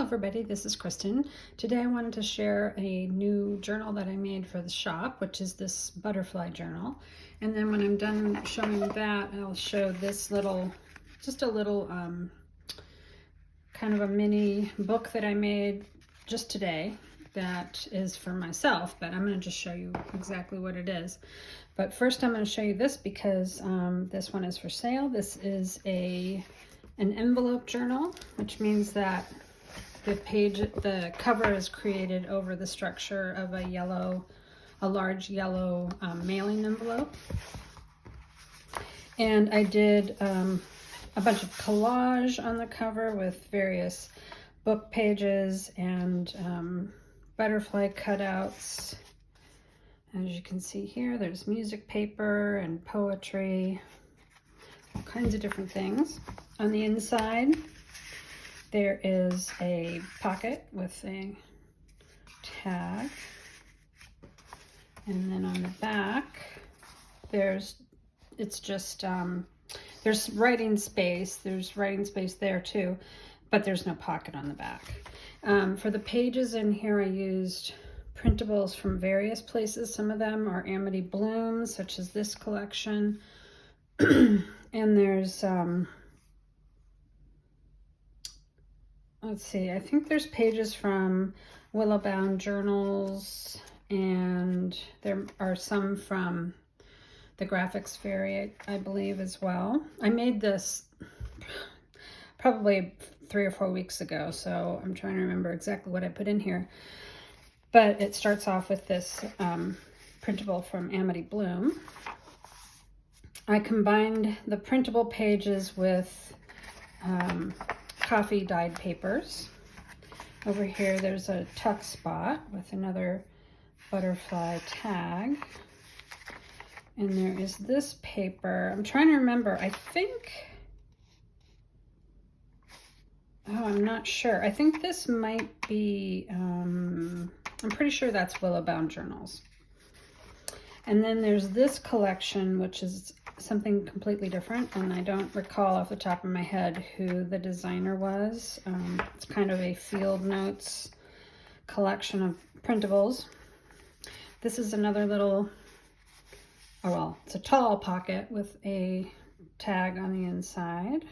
Hello everybody, this is Kristen. Today I wanted to share a new journal that I made for the shop, which is this butterfly journal. And then when I'm done showing that, I'll show this little, just a little kind of a mini book that I made just today that is for myself, but I'm going to just show you exactly what it is. But first I'm going to show you this because this one is for sale. This is an envelope journal, which means that the cover is created over the structure of a large yellow mailing envelope. And I did a bunch of collage on the cover with various book pages and butterfly cutouts. As you can see here, there's music paper and poetry, all kinds of different things. On the inside, there is a pocket with a tag. And then on the back, there's writing space. There's writing space there too, but there's no pocket on the back. For the pages in here, I used printables from various places. Some of them are Amity Bloom, such as this collection. And there's, let's see, I think there's pages from Willowbound Journals, and there are some from the Graphics Fairy, I believe, as well. I made this probably 3 or 4 weeks ago, so I'm trying to remember exactly what I put in here. But it starts off with this printable from Amity Bloom. I combined the printable pages with coffee dyed papers. Over here there's a tuck spot with another butterfly tag. And there is this paper. I'm trying to remember. I think, oh, I'm not sure. I think this might be, I'm pretty sure that's Willowbound Journals. And then there's this collection, which is something completely different, and I don't recall off the top of my head who the designer was. It's kind of a field notes collection of printables. This is another little, oh well, it's a tall pocket with a tag on the inside.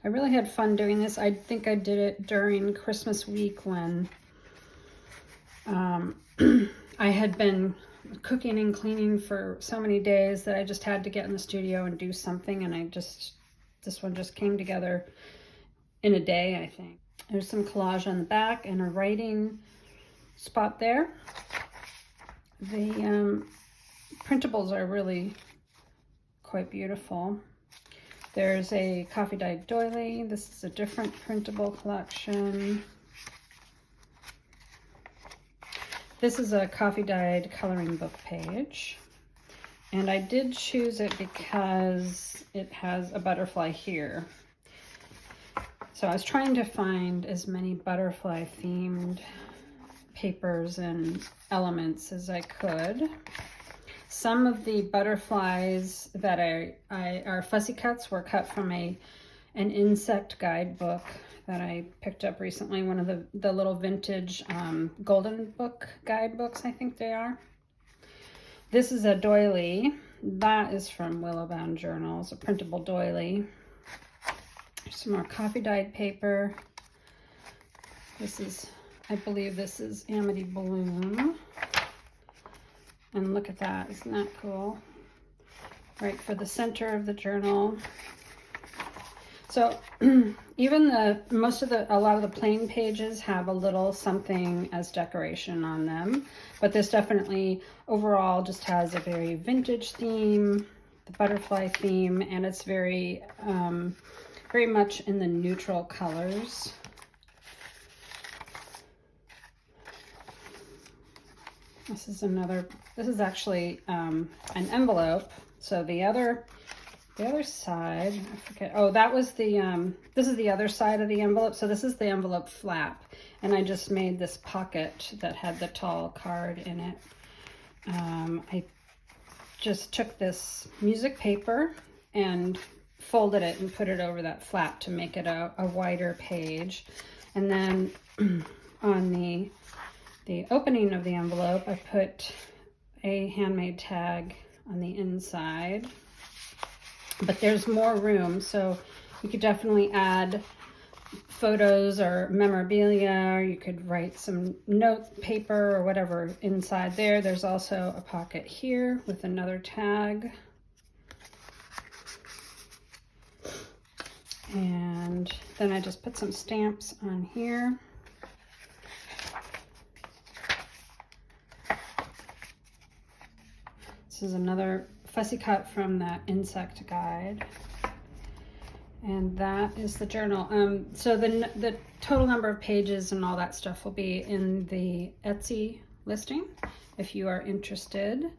I really had fun doing this. I think I did it during Christmas week when I had been cooking and cleaning for so many days that I just had to get in the studio and do something, and this one just came together in a day, I think. There's some collage on the back and a writing spot there. The printables are really quite beautiful. There's a coffee dyed doily. This is a different printable collection. This is a coffee dyed coloring book page, and I did choose it because it has a butterfly here. So I was trying to find as many butterfly themed papers and elements as I could. Some of the butterflies that are fussy cuts were cut from an insect guidebook that I picked up recently, one of the little vintage golden book guidebooks, I think they are. This is a doily. That is from Willowbound Journals, a printable doily. There's some more coffee dyed paper. This is, I believe this is Amity Bloom. And look at that, isn't that cool? Right for the center of the journal. So even a lot of the plain pages have a little something as decoration on them, but this definitely overall just has a very vintage theme, the butterfly theme, and it's very much in the neutral colors. This is actually an envelope. So the other side, I forget. Oh, that was this is the other side of the envelope. So this is the envelope flap. And I just made this pocket that had the tall card in it. I just took this music paper and folded it and put it over that flap to make it a wider page. And then on the opening of the envelope, I put a handmade tag on the inside. But there's more room, so you could definitely add photos or memorabilia, or you could write some note paper or whatever inside there. There's also a pocket here with another tag. And then I just put some stamps on here. This is another fussy cut from that insect guide. And that is the journal. So the total number of pages and all that stuff will be in the Etsy listing. If you are interested,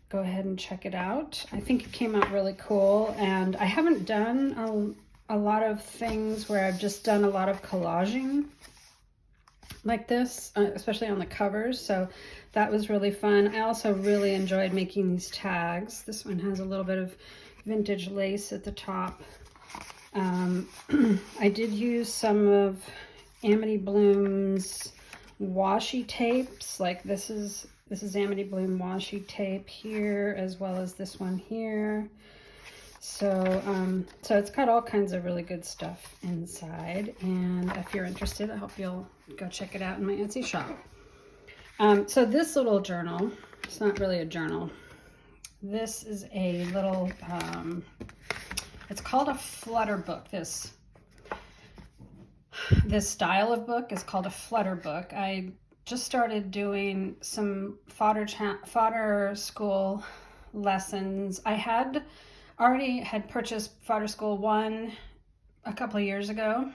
go ahead and check it out. I think it came out really cool, and I haven't done a lot of things where I've just done a lot of collaging like this, especially on the covers. So that was really fun. I also really enjoyed making these tags. This one has a little bit of vintage lace at the top. I did use some of Amity Bloom's washi tapes. Like this is Amity Bloom washi tape here, as well as this one here. So so it's got all kinds of really good stuff inside, and if you're interested, I hope you'll go check it out in my Etsy shop. So this little journal, it's not really a journal. This is a little it's called a Flutter Book. This style of book is called a Flutter Book. I just started doing some fodder school lessons. I already had purchased Fodder School 1 a couple of years ago,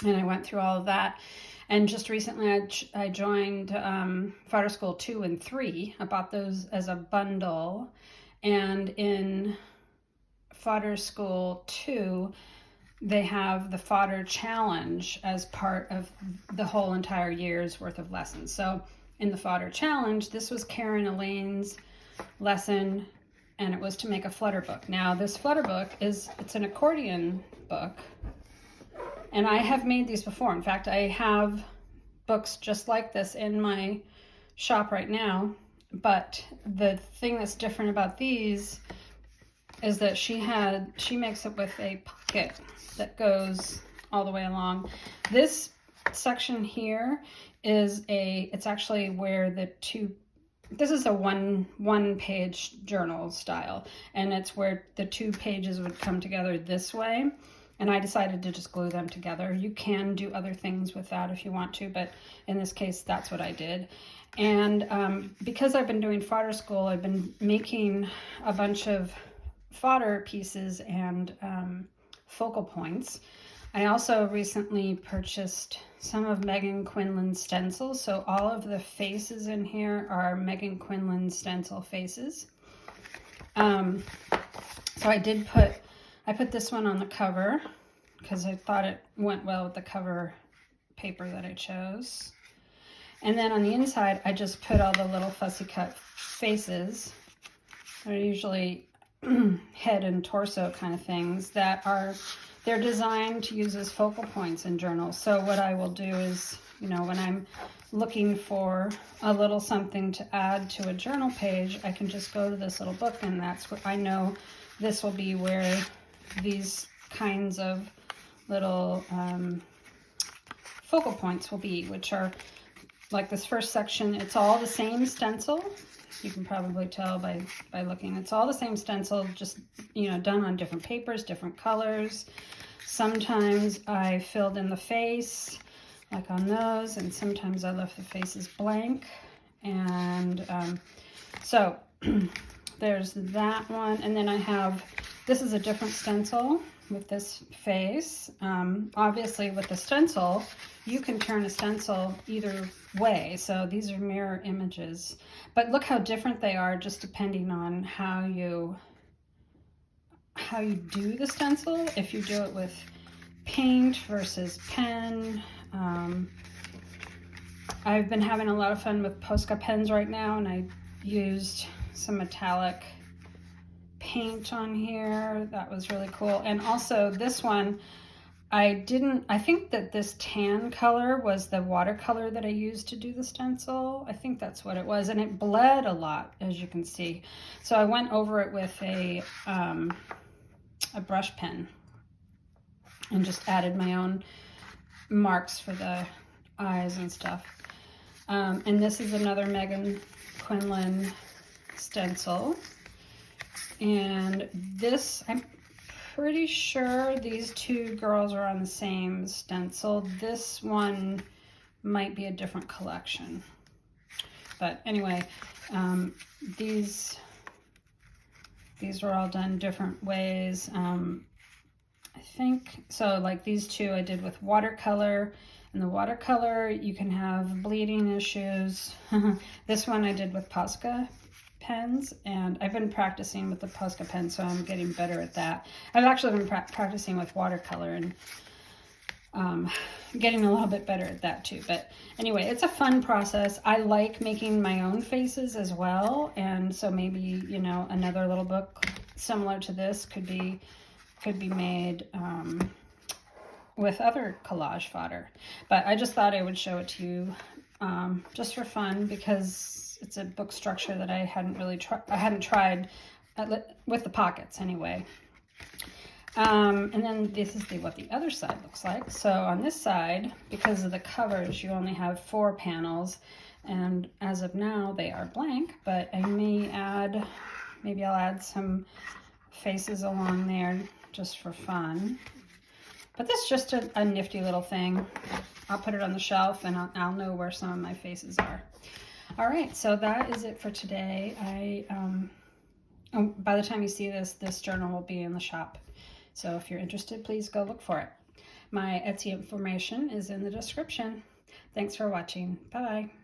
and I went through all of that. And just recently I joined Fodder School 2 and 3. I bought those as a bundle, and in Fodder School 2, they have the Fodder Challenge as part of the whole entire year's worth of lessons. So in the Fodder Challenge, this was Karen Elaine's lesson, and it was to make a Flutter book. Now this Flutter book it's an accordion book, and I have made these before. In fact, I have books just like this in my shop right now, but the thing that's different about these is that she makes it with a pocket that goes all the way along. This section here it's actually where this is a one page journal style, and it's where the 2 pages would come together this way, and I decided to just glue them together. You can do other things with that if you want to, but in this case, that's what I did. And because I've been doing Fodder School, I've been making a bunch of fodder pieces and focal points. I also recently purchased some of Megan Quinlan's stencils. So all of the faces in here are Megan Quinlan stencil faces. So I put this one on the cover because I thought it went well with the cover paper that I chose. And then on the inside, I just put all the little fussy cut faces. They're usually head and torso kind of things they're designed to use as focal points in journals. So what I will do is, when I'm looking for a little something to add to a journal page, I can just go to this little book, and that's what I know this will be where these kinds of little focal points will be, which are like this first section. It's all the same stencil. You can probably tell by looking. It's all the same stencil, just, done on different papers, different colors. Sometimes I filled in the face, like on those, and sometimes I left the faces blank. And so there's that one. And then this is a different stencil with this face. Obviously with the stencil, you can turn a stencil either way. So these are mirror images, but look how different they are just depending on how you do the stencil. If you do it with paint versus pen. I've been having a lot of fun with Posca pens right now, and I used some metallic paint on here. That was really cool. And also this one, I think that this tan color was the watercolor that I used to do the stencil. I think that's what it was. And it bled a lot, as you can see. So I went over it with a brush pen and just added my own marks for the eyes and stuff. And this is another Megan Quinlan stencil. And this, I'm pretty sure these two girls are on the same stencil. This one might be a different collection. But anyway, these were all done different ways. I think, so like these two I did with watercolor. And the watercolor, you can have bleeding issues. This one I did with Posca pens, and I've been practicing with the Posca pen, so I'm getting better at that. I've actually been practicing with watercolor and getting a little bit better at that too. But anyway, it's a fun process. I like making my own faces as well, and so maybe, you know, another little book similar to this could be made with other collage fodder. But I just thought I would show it to you just for fun, because it's a book structure that I hadn't really tried with the pockets anyway. And then this is what the other side looks like. So on this side, because of the covers, you only have 4 panels, and as of now they are blank, but I may add, maybe I'll add some faces along there just for fun. But this is just a nifty little thing. I'll put it on the shelf, and I'll know where some of my faces are. All right, so that is it for today. By the time you see this journal will be in the shop. So if you're interested, please go look for it. My Etsy information is in the description. Thanks for watching. Bye-bye.